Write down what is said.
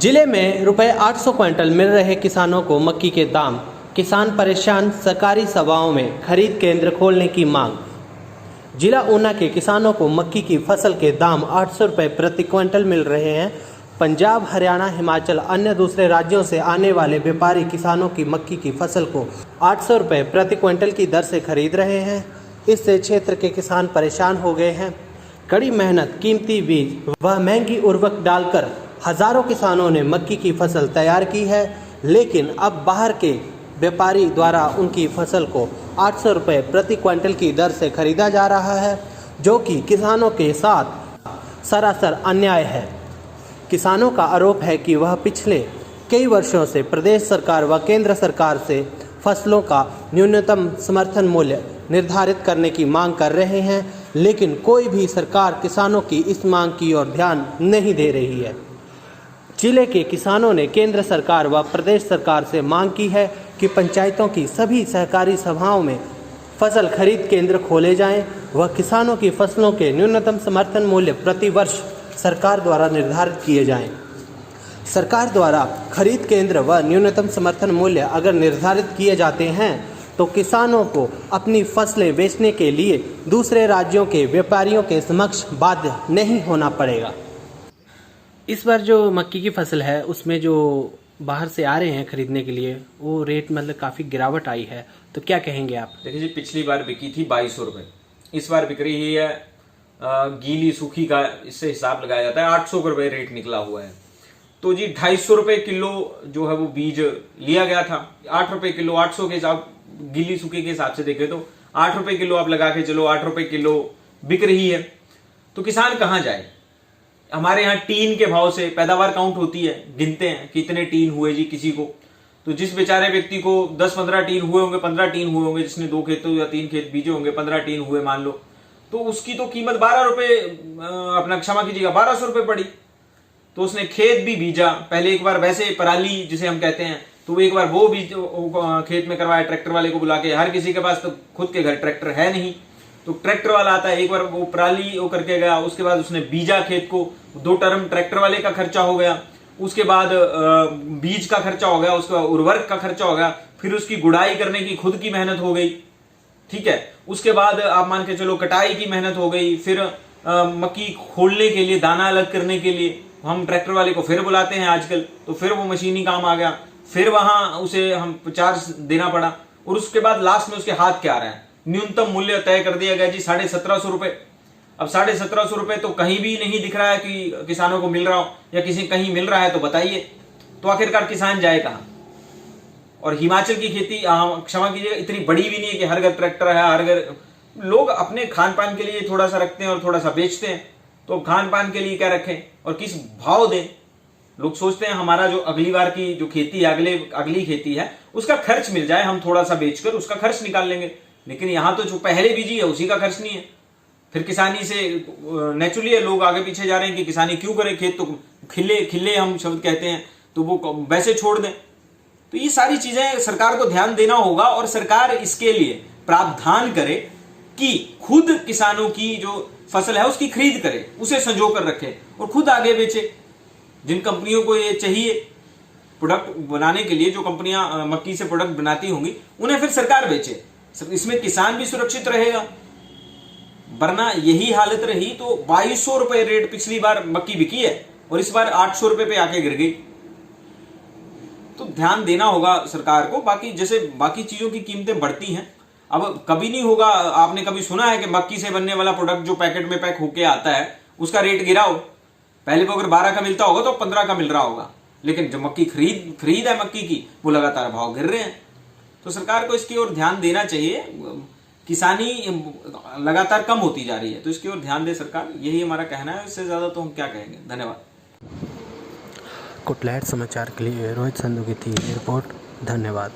जिले में रुपए 800 क्विंटल मिल रहे किसानों को मक्की के दाम, किसान परेशान, सरकारी सभाओं में खरीद केंद्र खोलने की मांग। जिला ऊना के किसानों को मक्की की फसल के दाम 800 रुपये प्रति क्विंटल मिल रहे हैं। पंजाब, हरियाणा, हिमाचल, अन्य दूसरे राज्यों से आने वाले व्यापारी किसानों की मक्की की फसल को 800 रुपये प्रति क्विंटल की दर से खरीद रहे हैं। इससे क्षेत्र के किसान परेशान हो गए हैं। कड़ी मेहनत, कीमती बीज व महंगी उर्वरक डालकर हजारों किसानों ने मक्की की फसल तैयार की है, लेकिन अब बाहर के व्यापारी द्वारा उनकी फसल को 800 रुपये प्रति क्विंटल की दर से खरीदा जा रहा है, जो कि किसानों के साथ सरासर अन्याय है। किसानों का आरोप है कि वह पिछले कई वर्षों से प्रदेश सरकार व केंद्र सरकार से फसलों का न्यूनतम समर्थन मूल्य निर्धारित करने की मांग कर रहे हैं, लेकिन कोई भी सरकार किसानों की इस मांग की ओर ध्यान नहीं दे रही है। जिले के किसानों ने केंद्र सरकार व प्रदेश सरकार से मांग की है कि पंचायतों की सभी सहकारी सभाओं में फसल खरीद केंद्र खोले जाएं व किसानों की फसलों के न्यूनतम समर्थन मूल्य प्रति वर्ष सरकार द्वारा निर्धारित किए जाएं। सरकार द्वारा खरीद केंद्र व न्यूनतम समर्थन मूल्य अगर निर्धारित किए जाते हैं तो किसानों को अपनी फसलें बेचने के लिए दूसरे राज्यों के व्यापारियों के समक्ष बाध्य नहीं होना पड़ेगा। इस बार जो मक्की की फसल है उसमें जो बाहर से आ रहे हैं खरीदने के लिए वो रेट मतलब काफ़ी गिरावट आई है, तो क्या कहेंगे आप? देखिए जी, पिछली बार बिकी थी 2200 रुपये, इस बार बिक रही है गीली सूखी का, इससे हिसाब लगाया जाता है 800 रुपये रेट निकला हुआ है। तो जी 250 रुपये किलो जो है वो बीज लिया गया था, 8 रुपये किलो, 800 के हिसाब गीली सूखी के हिसाब से देखें तो 8 रुपये किलो आप लगा के चलो, 8 रुपये किलो बिक रही है। तो किसान कहाँ जाए? हमारे यहाँ टीन के भाव से पैदावार काउंट होती है, गिनते हैं कितने टीन हुए जी किसी को। तो जिस बेचारे व्यक्ति को 10-15 टीन हुए होंगे, 15 टीन हुए होंगे, जिसने 2 खेतों या 3 खेत बीजे होंगे, 15 टीन हुए मान लो, तो उसकी तो कीमत 12 रुपये, अपना क्षमा कीजिएगा 1200 रुपये पड़ी। तो उसने खेत भी बीजा, पहले एक बार वैसे पराली जिसे हम कहते हैं, तो एक बार वो बीज खेत में करवाया ट्रैक्टर वाले को बुला के। हर किसी के पास तो खुद के घर ट्रैक्टर है नहीं, तो ट्रैक्टर वाला आता है, एक बार वो पराली वो करके गया, उसके बाद उसने बीजा खेत को, 2 टर्म ट्रैक्टर वाले का खर्चा हो गया, उसके बाद बीज का खर्चा हो गया, उसका उर्वरक का खर्चा हो गया, फिर उसकी गुड़ाई करने की खुद की मेहनत हो गई, ठीक है। उसके बाद आप मान के चलो कटाई की मेहनत हो गई, फिर मक्की खोलने के लिए, दाना अलग करने के लिए हम ट्रैक्टर वाले को फिर बुलाते हैं आजकल, तो फिर वो मशीनी काम आ गया, फिर वहां उसे हम चार्ज देना पड़ा, और उसके बाद लास्ट में उसके हाथ क्या आ रहा है? न्यूनतम मूल्य तय कर दिया गया जी 1750 रुपए। अब 1750 रुपए तो कहीं भी नहीं दिख रहा है कि किसानों को मिल रहा हो, या किसी कहीं मिल रहा है तो बताइए। तो आखिरकार किसान जाए कहां? और हिमाचल की खेती क्षमा कीजिएगा इतनी बड़ी भी नहीं है कि हर घर ट्रैक्टर है, हर घर लोग अपने खान पान के लिए थोड़ा सा रखते हैं और थोड़ा सा बेचते हैं। तो खान पान के लिए क्या रखें और किस भाव दें? लोग सोचते हैं हमारा जो अगली बार की जो खेती है, अगली खेती है, उसका खर्च मिल जाए, हम थोड़ा सा बेचकर उसका खर्च निकाल लेंगे। लेकिन यहां तो जो पहले बीजी है उसी का खर्च नहीं है। फिर किसानी से नेचुरली लोग आगे पीछे जा रहे हैं कि किसानी क्यों करें, खेत तो खिले हम शब्द कहते हैं, तो वो वैसे छोड़ दें। तो ये सारी चीजें सरकार को ध्यान देना होगा, और सरकार इसके लिए प्रावधान करे कि खुद किसानों की जो फसल है उसकी खरीद करे, उसे संजो कर रखे और खुद आगे बेचे। जिन कंपनियों को ये चाहिए प्रोडक्ट बनाने के लिए, जो कंपनियां मक्की से प्रोडक्ट बनाती होंगी, उन्हें फिर सरकार बेचे। इसमें किसान भी सुरक्षित रहेगा, वरना यही हालत रही तो 2200 रुपए रेट पिछली बार मक्की बिकी है और इस बार 800 रुपए पे आके गिर गई। तो ध्यान देना होगा सरकार को। बाकी जैसे बाकी चीजों की कीमतें बढ़ती हैं, अब कभी नहीं होगा, आपने कभी सुना है कि मक्की से बनने वाला प्रोडक्ट जो पैकेट में पैक होके आता है उसका रेट गिरा हो? पहले वो अगर 12 का मिलता होगा तो 15 का मिल रहा होगा, लेकिन जो मक्की खरीद है मक्की की, वो लगातार भाव गिर रहे हैं। तो सरकार को इसकी ओर ध्यान देना चाहिए। किसानी लगातार कम होती जा रही है, तो इसकी ओर ध्यान दे सरकार, यही हमारा कहना है। इससे ज्यादा तो हम क्या कहेंगे। धन्यवाद। कुटलैहट समाचार के लिए रोहित संधू की थी रिपोर्ट। धन्यवाद।